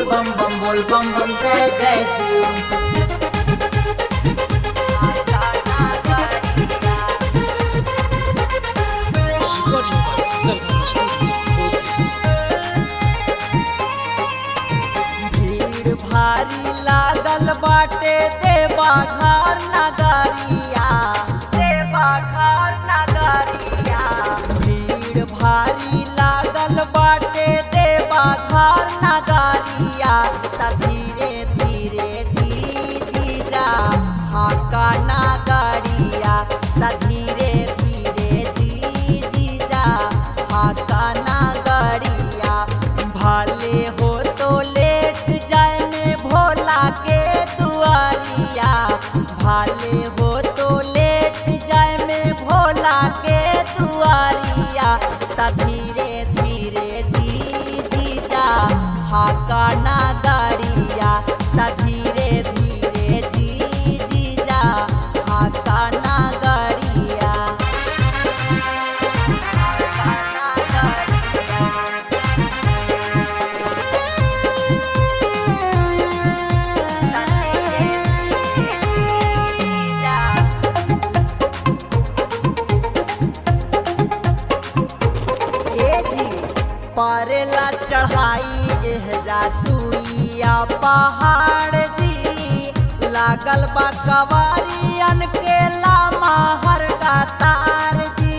बोल बम बम जय जय शिव। भीड़ भारी लागल बाटे देवा घर नगरिया, देवा घर नगरिया। भीड़ भारी लागल बाटे देवा घर नगरिया। त धीरे धीरे जीजा हाका नगरिया, त धीरे धीरे जीजा हाका नगरिया। भाले हो तो लेट जाए में भोला के दुआरिया, भाले हो तो लेट जाए में भोला के दुआरिया। त धीरे धीरे जीजा हाका नगरिया, त धीरे धीरे जीजा हाका नगरिया। पारेला चढ़ाई एहजा सुइया पहाड़ जी, लागल बा कवारियन के लामा हर का तार जी,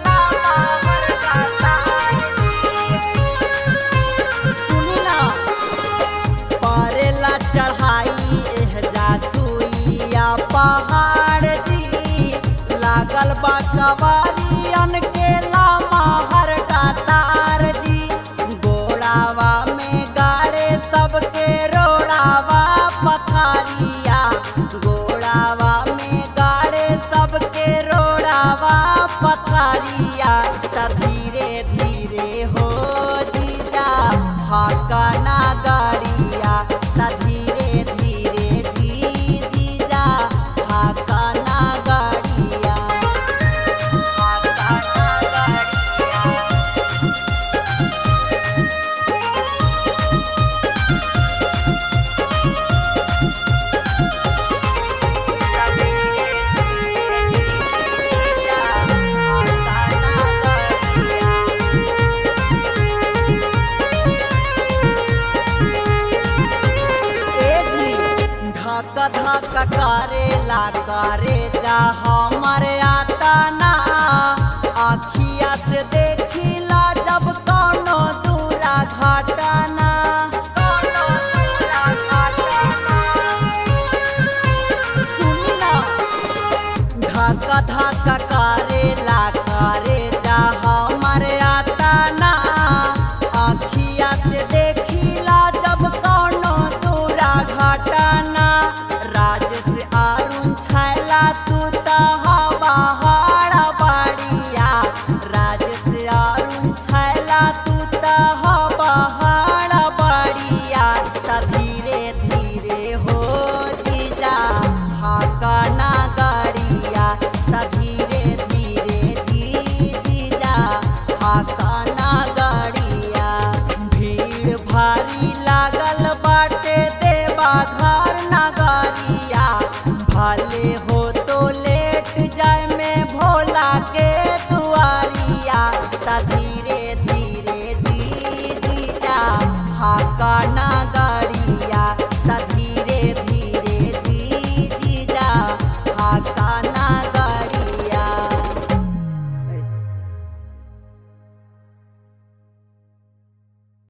लामा हर का तार जी। सुनी ना, पारेला चढ़ाई एहजा सुइया पहाड़ जी, लागल बा कवारियन के लामा हर का तार जी। गोड़ावा में गाड़े सबके रोड़ावा पथारिया, गोड़ावा में गाड़े सबके रोड़ावा पथारिया। त धीरे धीरे हो जीजा हाका नगरिया, त धीरे धीरे जीजा हाका नगरिया, हाका नगरिया। धक्का धक्का करेला करे जा हमर आता ना, आखिया से देखिला जब कौनो दूरा घटना, कौनो दूरा घटना। सुनी ना, धक्का धक्का करेला करे जा हमर आता ना, आखिया से देखिला जब कौनो दूरा घटना। राजेश अरुण छैला तू त हवा हाड़ा बाड़िया, राजेश अरुण छैला तू त हवा हाड़ा बाड़िया। त धीरे धीरे हो जीजा हाका नगरिया, त धीरे धीरे जीजा हाका नगरिया। भीड़ भारी लागल बाटे देवा घर नगरिया, भाले हो तो लेट जाए में भोला के दुआरिया। त धीरे धीरे जीजा हाका